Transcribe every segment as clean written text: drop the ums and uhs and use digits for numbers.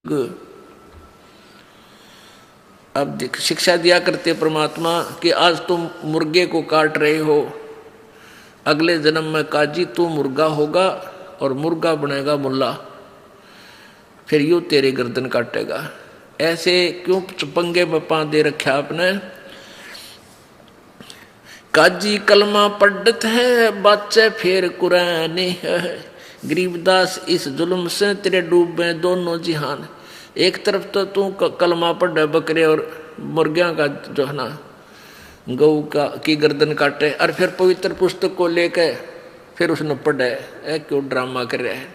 अब देख शिक्षा दिया करते परमात्मा कि आज तुम मुर्गे को काट रहे हो, अगले जन्म में काजी तू मुर्गा होगा और मुर्गा बनेगा मुल्ला, फिर यूं तेरे गर्दन काटेगा। ऐसे क्यों पंगे में पा दे रखा आपने। काजी कलमा पढ़त है बच्चे फिर कुरानी है, गरीबदास इस जुल्म से तेरे डूबे दोनों जिहान। एक तरफ तो तू कलमा पढ़े बकरे और मुर्गियां का जो है ना गऊ का की गर्दन काटे, और फिर पवित्र पुस्तक को लेके फिर उसने पढ़े। क्यों ड्रामा कर रहे हैं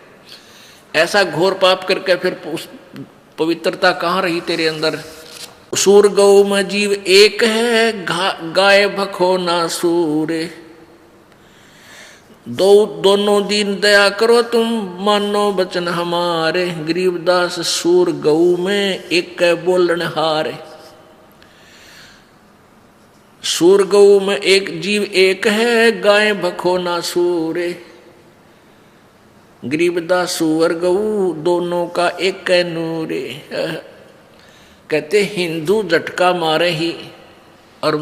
ऐसा घोर पाप करके, फिर उस पवित्रता कहाँ रही तेरे अंदर। सूर गौ में जीव एक है, गाय भखो ना सूरे, दोनों दीन दया करो तुम मानो बचन हमारे। गरीबदास सूर गऊ में एक बोलन हारे, सूर गऊ में एक जीव एक है, गाय भखो ना सूरे। गरीबदास सूअर गऊ दोनों का एक नूरे। कहते हिंदू झटका मारे ही और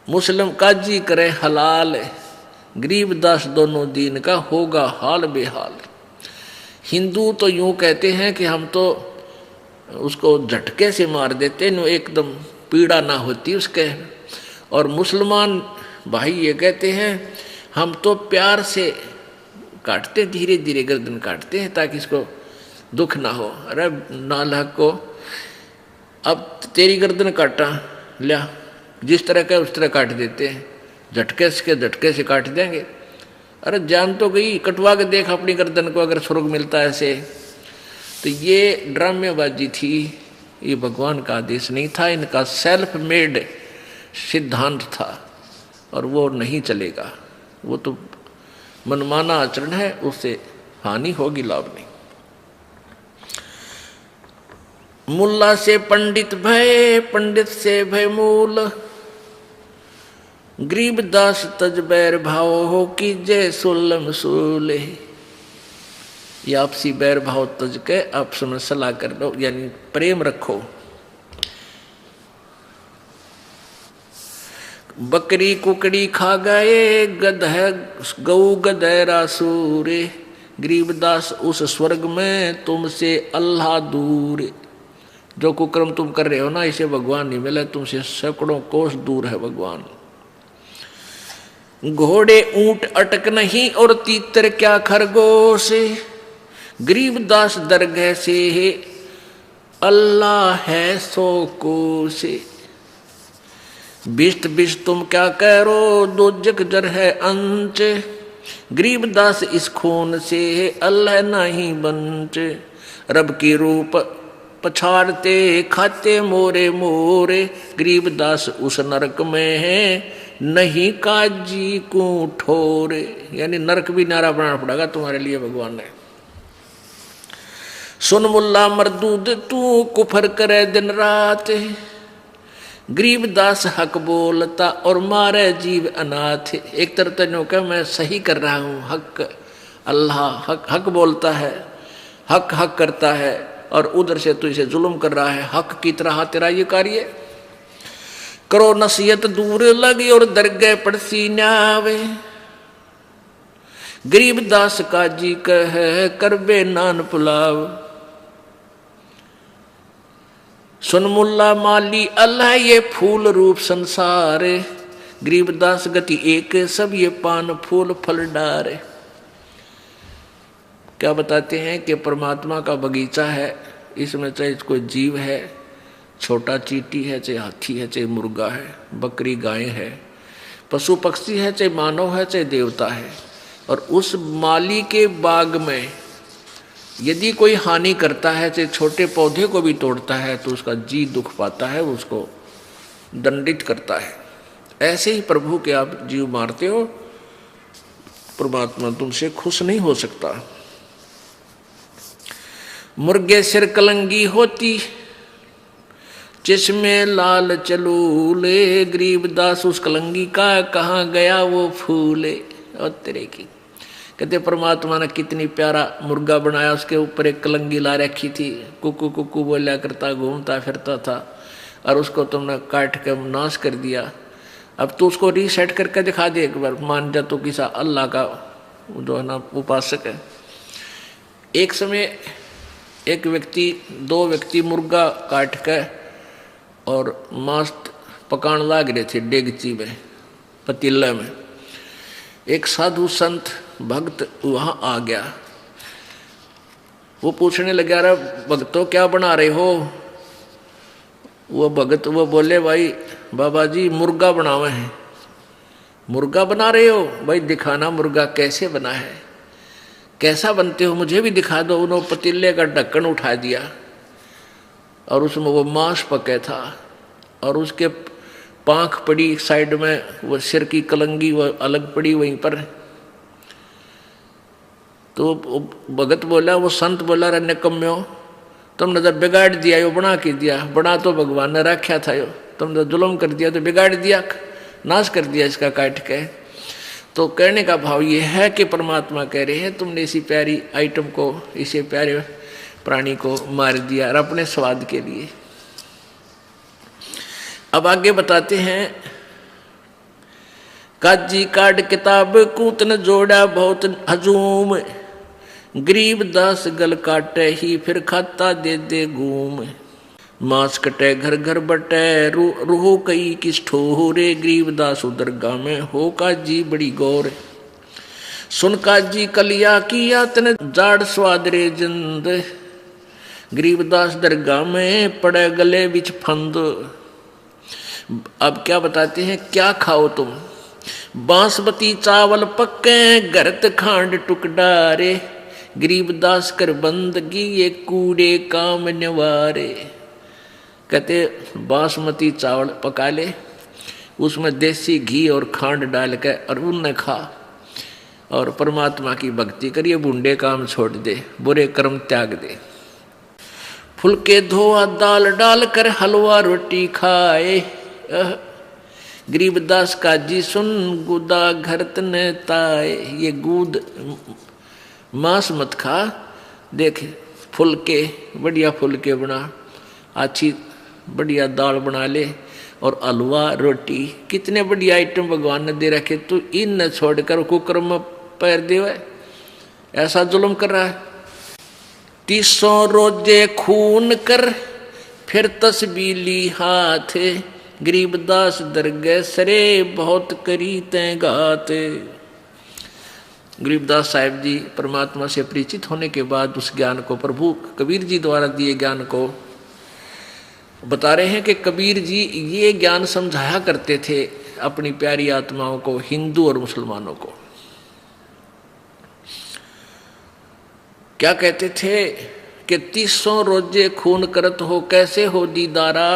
मुस्लिम काजी करे हलाल, गरीबदास दोनों दीन का होगा हाल बेहाल। हिंदू तो यूं कहते हैं कि हम तो उसको झटके से मार देते न, एकदम पीड़ा ना होती उसके। और मुसलमान भाई ये कहते हैं हम तो प्यार से काटते, धीरे धीरे गर्दन काटते हैं ताकि इसको दुख ना हो। अरे नालायक को अब तेरी गर्दन काटा लिया, जिस तरह का उस तरह काट देते हैं, झटके से काट देंगे। अरे जान तो गई, कटवा के देख अपनी गर्दन को अगर स्वर्ग मिलता है ऐसे। तो ये ड्रामेबाजी थी, ये भगवान का आदेश नहीं था, इनका सेल्फ मेड सिद्धांत था और वो नहीं चलेगा। वो तो मनमाना आचरण है, उससे हानि होगी, लाभ नहीं। मुल्ला से पंडित भय, पंडित से भय मूल, गरीबदास तज बैर भाव हो कि जय सुल्लम सूले। ये आपसी बैर भाव तज के आपस में सलाह कर लो, यानी प्रेम रखो। बकरी कुकड़ी खा गए, गऊ गधेरा सूरे, गरीबदास उस स्वर्ग में तुमसे अल्लाह दूर। जो कुकर्म तुम कर रहे हो ना, इसे भगवान नहीं मिले, तुमसे सैकड़ों कोस दूर है भगवान। घोड़े ऊंट अटक नहीं और तीतर क्या खरगोश, गरीबदास दरगाह से अल्लाह है सो कोस। बिस्त बिस्त तुम क्या करो, दोजक जर है अंच, गरीबदास इस खून से अल्लाह नहीं बंच। रब की रूप पछाड़ते खाते मोरे मोरे, गरीबदास उस नरक में है नहीं काजी को ठोरे। यानी नरक भी नारा बनाना पड़ेगा तुम्हारे लिए भगवान ने। सुन मुल्ला मरदूद तू कुफर करे दिन रात, गरीबदास हक बोलता और मारे जीव अनाथ। एक तरफ तो कह मैं सही कर रहा हूँ, हक अल्लाह हक बोलता है, हक करता है, और उधर से तू इसे जुल्म कर रहा है। हक की तरह तेरा ये कार्य करो, नसीहत दूर लगी और दरगाह पड़सी न्यावे। गरीबदास काजी कह करबे नान पुलाव, सुन मुल्ला माली अल्लाह ये फूल रूप संसार, गरीबदास गति एक सब ये पान फूल फल डारे। क्या बताते हैं कि परमात्मा का बगीचा है, इसमें चाहे कोई जीव है, छोटा चींटी है, चाहे हाथी है, चाहे मुर्गा है, बकरी गाय है, पशु पक्षी है, चाहे मानव है, चाहे देवता है। और उस माली के बाग में यदि कोई हानि करता है, चाहे छोटे पौधे को भी तोड़ता है, तो उसका जी दुख पाता है, उसको दंडित करता है। ऐसे ही प्रभु के आप जीव मारते हो, परमात्मा तुमसे खुश नहीं हो सकता। मुर्गे सिर कलंगी होती, जिसमें लाल चलूले, गरीबदास उस कलंगी का कहाँ गया वो फूले। और तेरे की कहते परमात्मा ने कितनी प्यारा मुर्गा बनाया, उसके ऊपर एक कलंगी ला रखी थी, कुकू कुकू बोला करता घूमता फिरता था, और उसको तुमने काट के नाश कर दिया। अब तू उसको रीसेट करके दिखा दे एक बार, मान जा तो किसा अल्लाह का जो है ना उपासक है। एक समय एक व्यक्ति, दो व्यक्ति मुर्गा काट के और मांस पकाने लाग रहे थे डेगची में, पतीले में। एक साधु संत भक्त वहां आ गया, वो पूछने लगा, अरे भक्तों क्या बना रहे हो? वो भगत वो बोले, भाई बाबा जी मुर्गा बनावे हैं। मुर्गा बना रहे हो? भाई दिखाना मुर्गा कैसे बना है, कैसा बनते हो, मुझे भी दिखा दो। उन्होंने पतीले का ढक्कन उठा दिया और उसमें वो मांस पके था, और उसके पांख पड़ी साइड में, वो सिर की कलंगी वो अलग पड़ी वहीं पर। तो भगत बोला, वो संत बोला, रे निकम्यो, तुमने तो बिगाड़ दिया, यो बना के दिया, बना तो भगवान ने रखा था, यो तुमने तो जुल्म कर दिया, तो बिगाड़ दिया, नाश कर दिया इसका काट के। तो कहने का भाव ये है कि परमात्मा कह रहे हैं तुमने इसी प्यारी आइटम को, इसे प्यारे प्राणी को मार दिया और अपने स्वाद के लिए। अब आगे बताते हैं, काजी काट किताब कूतन जोड़ा बहुत हजूम, गरीब दास गल काटे ही फिर खाता दे दे घूम, मांस कटे घर घर बटे रूह कई किस ठोरे, गरीब दास दरगाह में हो काजी बड़ी गौर, सुन काजी कलिया किया तने जाड़ स्वाद रे जिंद, गरीब दास दरगाह में पड़े गले बिच फंद। अब क्या बताते हैं, क्या खाओ तुम? बांसमती चावल पक्के गरत खांड टुकडारे, गरीब दास कर बंदगी ये कूड़े काम निवारे। कहते बासमती चावल पका ले, उसमें देसी घी और खांड डाल के और उनने खा, और परमात्मा की भक्ति करिए, बूढ़े काम छोड़ दे, बुरे कर्म त्याग दे। फुलके धोआ दाल डाल कर हलवा रोटी खाए, गरीबदास का जी सुन गुदा घर तने ताए। ये गूद मांस मत खा, देख फुलके बढ़िया फुलके बना, अच्छी बढ़िया दाल बना ले, और हलवा रोटी, कितने बढ़िया आइटम भगवान ने दे रखे, तू इन न छोड़कर कुकर में पैर देवे, ऐसा जुल्म कर रहा है। 300 रोजे खून कर फिर तस्बीली हाथ, गरीबदास दरगह सरे बहुत करी तय घात। गरीबदास साहिब जी परमात्मा से परिचित होने के बाद उस ज्ञान को, प्रभु कबीर जी द्वारा दिए ज्ञान को बता रहे हैं कि कबीर जी ये ज्ञान समझाया करते थे अपनी प्यारी आत्माओं को, हिंदू और मुसलमानों को। क्या कहते थे कि 300 रोजे खून करत हो, कैसे हो दीदारा,